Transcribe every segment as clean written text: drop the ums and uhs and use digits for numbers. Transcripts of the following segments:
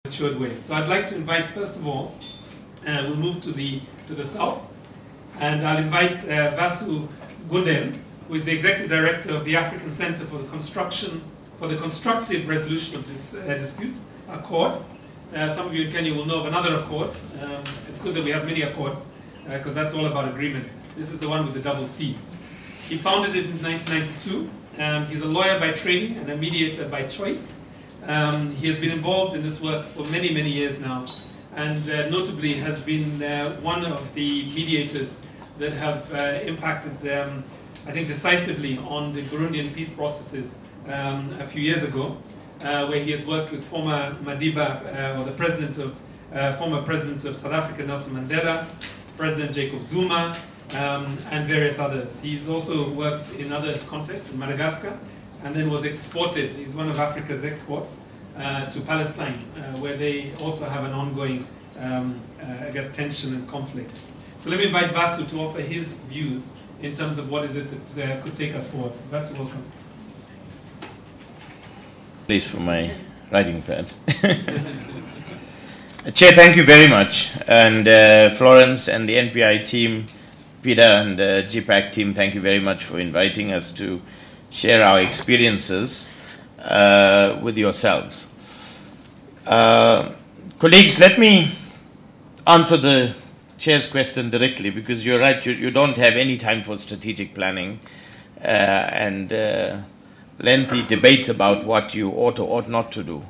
matured way. So I'd like to invite, first of all, we'll move to the south, and I'll invite Vasu Gounden, who is the Executive Director of the African Center for the Constructive Resolution of Disputes, Accord. Some of you in Kenya will know of another accord. It's good that we have many accords, because that's all about agreement. This is the one with the double C. He founded it in 1992. He's a lawyer by training and a mediator by choice. He has been involved in this work for many, many years now, and notably has been one of the mediators that have impacted, I think, decisively on the Burundian peace processes a few years ago, where he has worked with former Madiba, or the former president of South Africa, Nelson Mandela, President Jacob Zuma, and various others. He's also worked in other contexts, in Madagascar, and then was exported. He's one of Africa's exports to Palestine, where they also have an ongoing, I guess, tension and conflict. So let me invite Vasu to offer his views in terms of what is it that could take us forward. Vasu, welcome. Please for my writing pad. Chair, thank you very much. And Florence and the NPI team, Peter and the GPAC team, thank you very much for inviting us to share our experiences with yourselves. Colleagues, let me answer the Chair's question directly, because you're right, you don't have any time for strategic planning and lengthy debates about what you ought or ought not to do.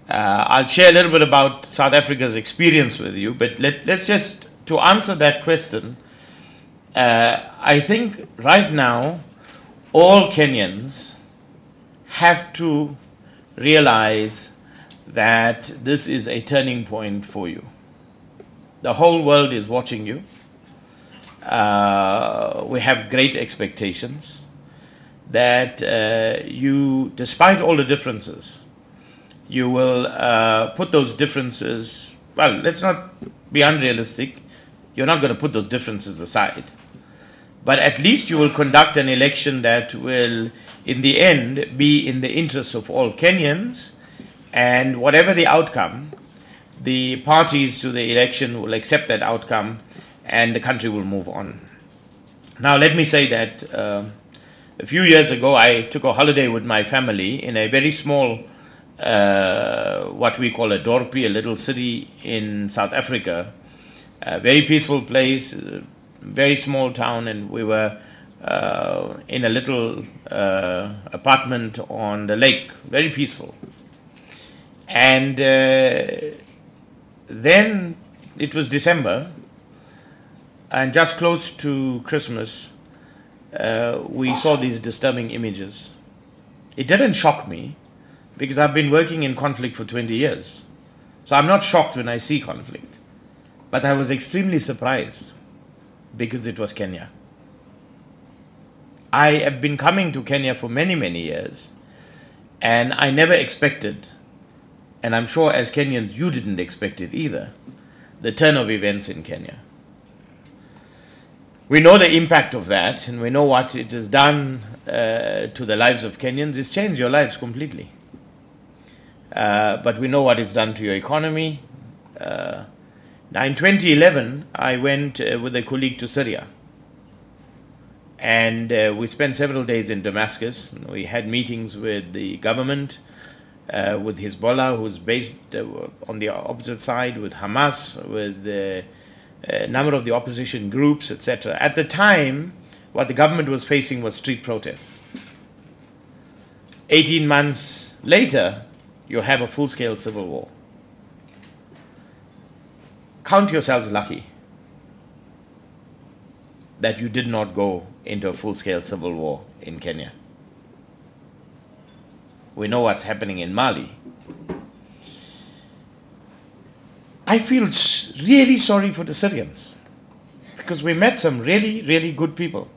I'll share a little bit about South Africa's experience with you, but let's just, to answer that question, I think right now all Kenyans have to realize that this is a turning point for you. The whole world is watching you. We have great expectations that you, despite all the differences, you will put those differences, well, let's not be unrealistic. You're not going to put those differences aside. But at least you will conduct an election that will, in the end, be in the interests of all Kenyans. And whatever the outcome, the parties to the election will accept that outcome and the country will move on. Now, let me say that a few years ago, I took a holiday with my family in a very small, what we call a dorpie, a little city in South Africa. A very peaceful place, very small town, and we were in a little apartment on the lake, very peaceful. And then it was December, and just close to Christmas, we saw these disturbing images. It didn't shock me, because I've been working in conflict for 20 years. So I'm not shocked when I see conflict. But I was extremely surprised, because it was Kenya. I have been coming to Kenya for many, many years, and I never expected, and I'm sure as Kenyans you didn't expect it either, the turn of events in Kenya. We know the impact of that, and we know what it has done to the lives of Kenyans. It's changed your lives completely. But we know what it's done to your economy. Now, in 2011, I went with a colleague to Syria. And we spent several days in Damascus. We had meetings with the government, with Hezbollah, who's based on the opposite side, with Hamas, with a number of the opposition groups, etc. At the time, what the government was facing was street protests. 18 months later, you have a full-scale civil war. Count yourselves lucky that you did not go into a full-scale civil war in Kenya. We know what's happening in Mali. I feel really sorry for the Syrians, because we met some really, really good people.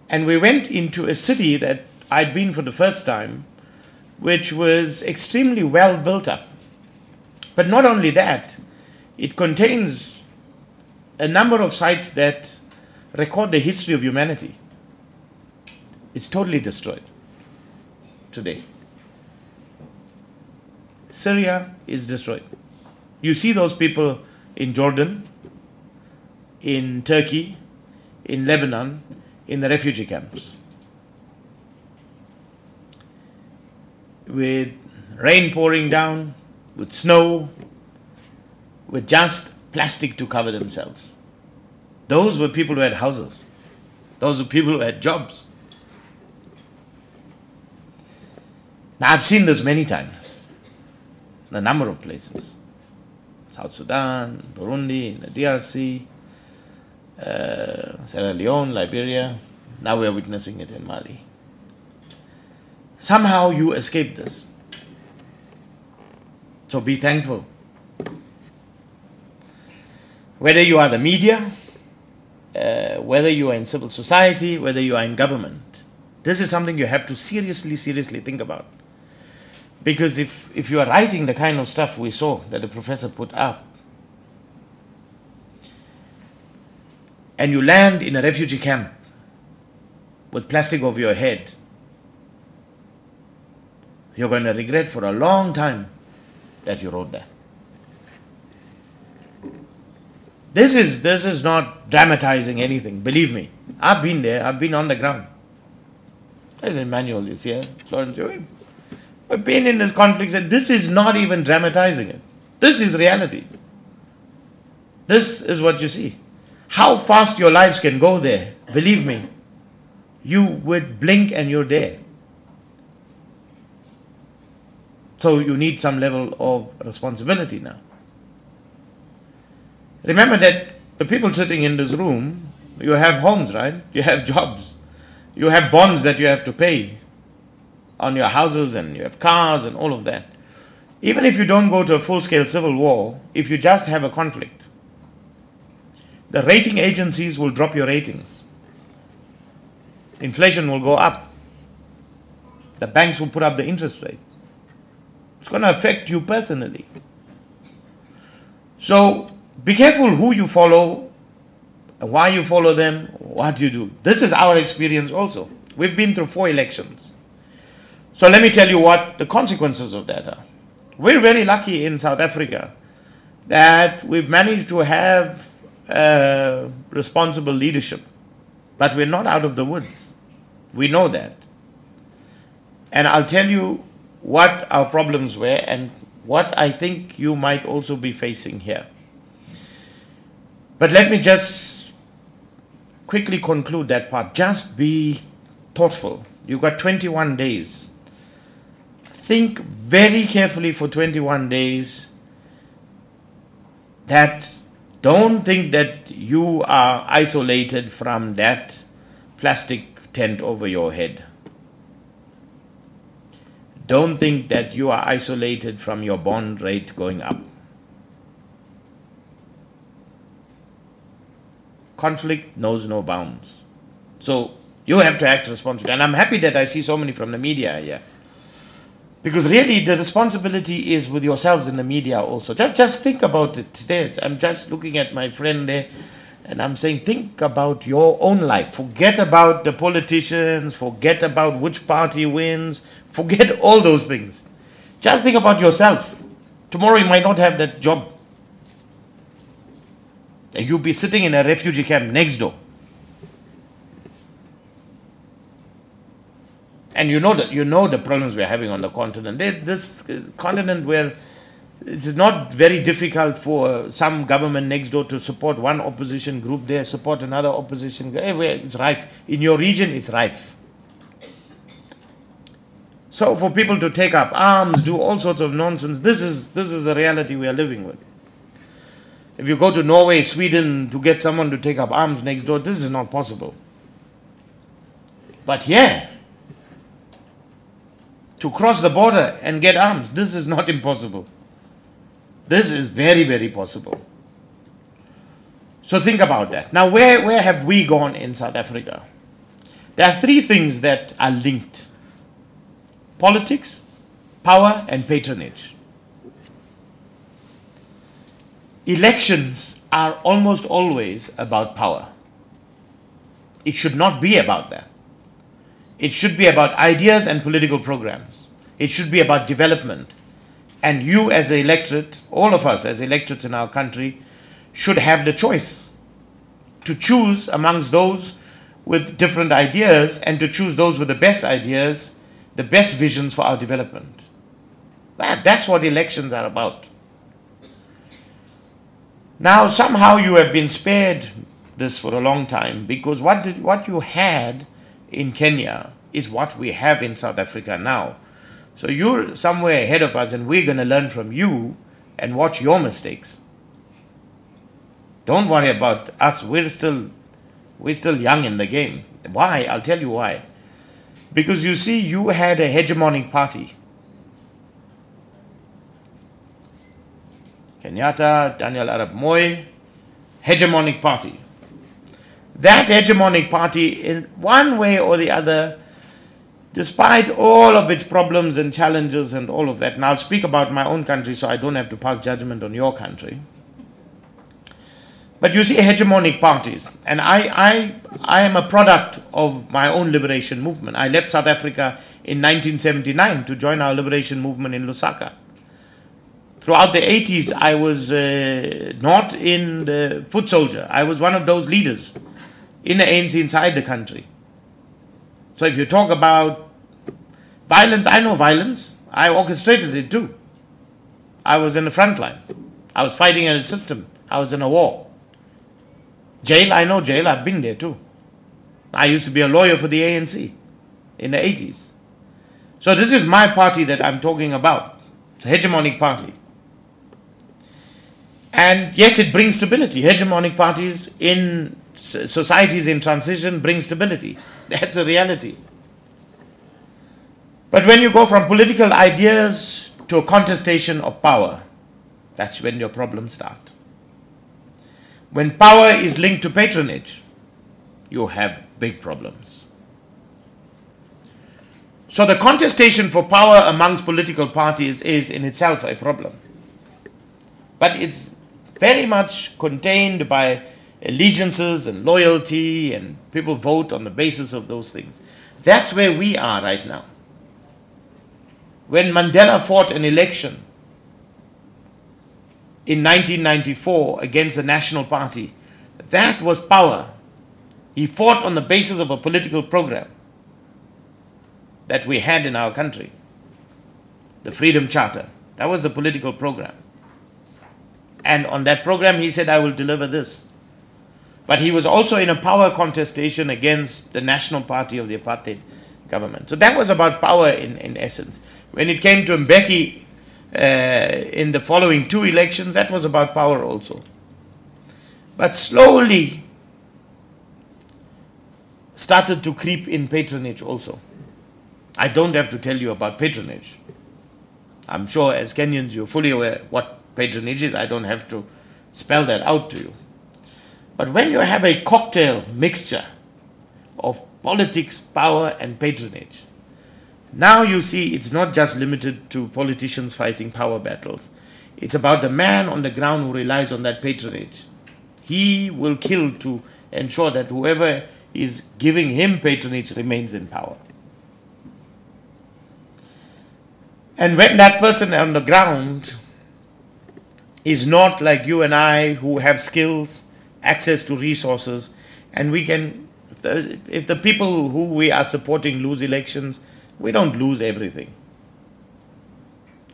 And we went into a city that I'd been for the first time, which was extremely well built up. But not only that, it contains a number of sites that record the history of humanity. It's totally destroyed today. Syria is destroyed. You see those people in Jordan, in Turkey, in Lebanon, in the refugee camps, with rain pouring down, with snow, with just plastic to cover themselves. Those were people who had houses. Those were people who had jobs. Now, I've seen this many times, in a number of places. South Sudan, Burundi, the DRC, Sierra Leone, Liberia. Now we are witnessing it in Mali. Somehow you escape this. So be thankful. Whether you are the media, whether you are in civil society, whether you are in government, this is something you have to seriously think about. Because if you are writing the kind of stuff we saw that the professor put up, and you land in a refugee camp with plastic over your head, you're going to regret for a long time that you wrote that. This is not dramatizing anything, believe me. I've been there, I've been on the ground. There's Emmanuel is here, Florence. We've been in this conflict, and this is not even dramatizing it. This is reality. This is what you see. How fast your lives can go there, believe me. You would blink and you're there. So you need some level of responsibility now. Remember that the people sitting in this room, you have homes, right? You have jobs. You have bonds that you have to pay on your houses, and you have cars and all of that. Even if you don't go to a full-scale civil war, if you just have a conflict, the rating agencies will drop your ratings. Inflation will go up. The banks will put up the interest rate. It's going to affect you personally. So be careful who you follow, why you follow them, what you do. This is our experience also. We've been through 4 elections. So let me tell you what the consequences of that are. We're very lucky in South Africa that we've managed to have responsible leadership. But we're not out of the woods. We know that. And I'll tell you what our problems were and what I think you might also be facing here. But let me just quickly conclude that part. Just be thoughtful. You've got 21 days. Think very carefully for 21 days. Don't think that you are isolated from that plastic tent over your head. Don't think that you are isolated from your bond rate going up. Conflict knows no bounds. So you have to act responsibly. And I'm happy that I see so many from the media here. Because really the responsibility is with yourselves in the media also. Just think about it today. I'm just looking at my friend there and I'm saying, think about your own life. Forget about the politicians. Forget about which party wins. Forget all those things. Just think about yourself. Tomorrow you might not have that job. And you'll be sitting in a refugee camp next door. And you know the problems we're having on the continent. This continent where it's not very difficult for some government next door to support one opposition group there, support another opposition group. Everywhere it's rife. In your region, it's rife. So for people to take up arms, do all sorts of nonsense, this is a reality we are living with. If you go to Norway, Sweden, to get someone to take up arms next door, this is not possible. But here, to cross the border and get arms, this is not impossible. This is very, very possible. So think about that. Now, where have we gone in South Africa? There are 3 things that are linked. Politics, power, and patronage. Elections are almost always about power. It should not be about that. It should be about ideas and political programs. It should be about development. And you as the electorate, all of us as electorates in our country, should have the choice to choose amongst those with different ideas and to choose those with the best ideas, the best visions for our development. That's what elections are about. Now, somehow you have been spared this for a long time, because what you had in Kenya is what we have in South Africa now. So you're somewhere ahead of us, and we're going to learn from you and watch your mistakes. Don't worry about us. We're still young in the game. Why? I'll tell you why. Because you see, you had a hegemonic party. Kenyatta, Daniel Arap Moi, hegemonic party. That hegemonic party, in one way or the other, despite all of its problems and challenges and all of that, and I'll speak about my own country so I don't have to pass judgment on your country. But you see hegemonic parties, and I am a product of my own liberation movement. I left South Africa in 1979 to join our liberation movement in Lusaka. Throughout the 80s, I was not in the foot soldier. I was one of those leaders in the ANC inside the country. So if you talk about violence, I know violence. I orchestrated it too. I was in the front line. I was fighting in a system. I was in a war. Jail, I know jail. I've been there too. I used to be a lawyer for the ANC in the 80s. So this is my party that I'm talking about. It's a hegemonic party. And yes, it brings stability. Hegemonic parties in societies in transition bring stability. That's a reality. But when you go from political ideas to a contestation of power, that's when your problems start. When power is linked to patronage, you have big problems. So the contestation for power amongst political parties is in itself a problem. But it's very much contained by allegiances and loyalty, and people vote on the basis of those things. That's where we are right now. When Mandela fought an election in 1994 against the National Party, that was power. He fought on the basis of a political program that we had in our country, the Freedom Charter. That was the political program. And on that program, he said, I will deliver this. But he was also in a power contestation against the National Party of the apartheid government. So that was about power in essence. When it came to Mbeki in the following two elections, that was about power also. But slowly started to creep in patronage also. I don't have to tell you about patronage. I'm sure as Kenyans you're fully aware what patronage is. I don't have to spell that out to you. But when you have a cocktail mixture of politics, power and patronage, now you see it's not just limited to politicians fighting power battles. It's about the man on the ground who relies on that patronage. He will kill to ensure that whoever is giving him patronage remains in power. And when that person on the ground is not like you and I who have skills, access to resources, and we can, if the people who we are supporting lose elections, we don't lose everything.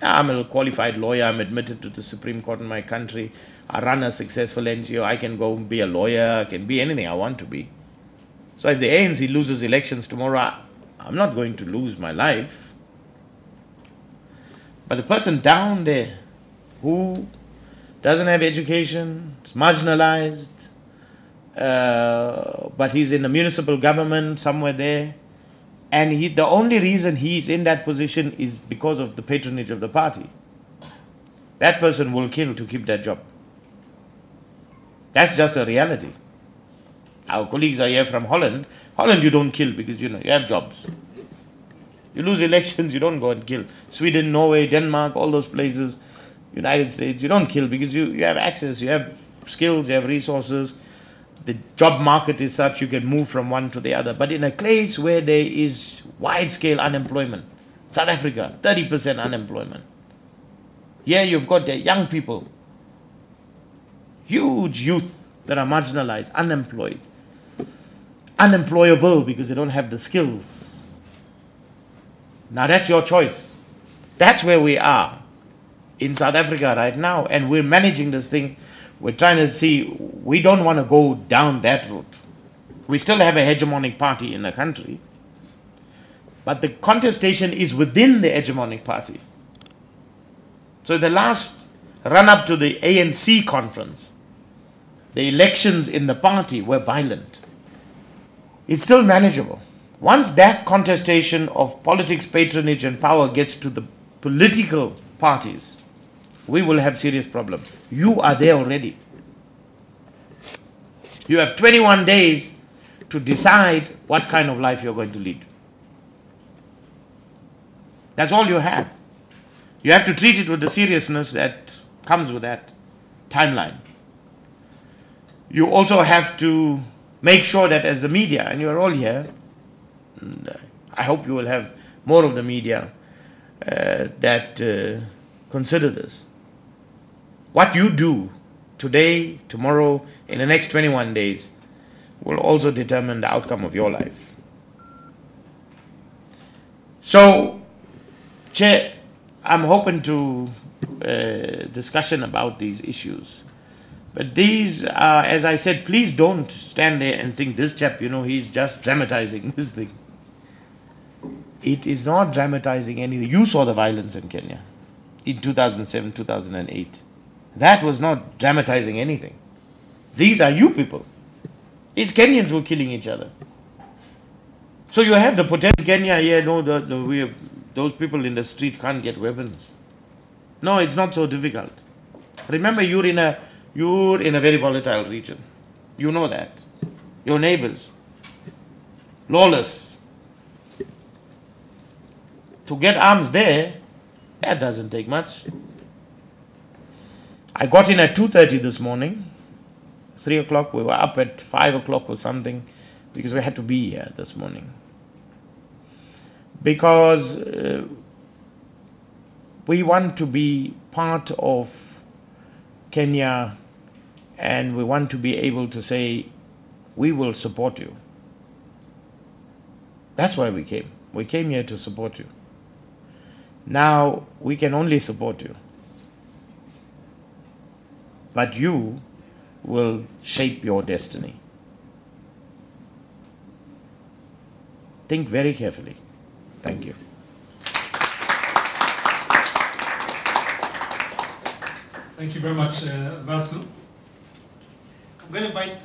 I'm a qualified lawyer, I'm admitted to the Supreme Court in my country, I run a successful NGO, I can go and be a lawyer, I can be anything I want to be. So if the ANC loses elections tomorrow, I'm not going to lose my life. But the person down there who doesn't have education, is marginalized, but he's in the municipal government somewhere there, and the only reason he's in that position is because of the patronage of the party. That person will kill to keep that job. That's just a reality. Our colleagues are here from Holland. Holland you don't kill because you have jobs. You lose elections, you don't go and kill. Sweden, Norway, Denmark, all those places, United States, you don't kill because you have access, you have skills, you have resources. The job market is such you can move from one to the other. But in a place where there is wide-scale unemployment, South Africa, 30% unemployment, Here you've got the young people, huge youth that are marginalized, unemployed, unemployable because they don't have the skills. Now that's your choice. That's where we are in South Africa right now, and we're managing this thing. We're trying to see, we don't want to go down that route. We still have a hegemonic party in the country, but the contestation is within the hegemonic party. So the last run-up to the ANC conference, the elections in the party were violent. It's still manageable. Once that contestation of politics, patronage and power gets to the political parties, we will have serious problems. You are there already. You have 21 days to decide what kind of life you're going to lead. That's all you have. You have to treat it with the seriousness that comes with that timeline. You also have to make sure that as the media, and you are all here, and I hope you will have more of the media that consider this. What you do today, tomorrow, in the next 21 days will also determine the outcome of your life. So, Chair, I'm hoping to discussion about these issues. But these are, as I said, please don't stand there and think this chap, he's just dramatizing this thing. It is not dramatizing anything. You saw the violence in Kenya in 2007, 2008. That was not dramatizing anything. These are you people. It's Kenyans who are killing each other. So you have the potential Kenya here, those people in the street can't get weapons. No, it's not so difficult. Remember, you're in a very volatile region. You know that. Your neighbors. Lawless. To get arms there, that doesn't take much. I got in at 2:30 this morning. 3 o'clock, we were up at 5 o'clock or something because we had to be here this morning. Because we want to be part of Kenya, and we want to be able to say, we will support you. That's why we came. We came here to support you. Now, we can only support you. But you will shape your destiny. Think very carefully. Thank you. Thank you very much, Vasu. I'm going to invite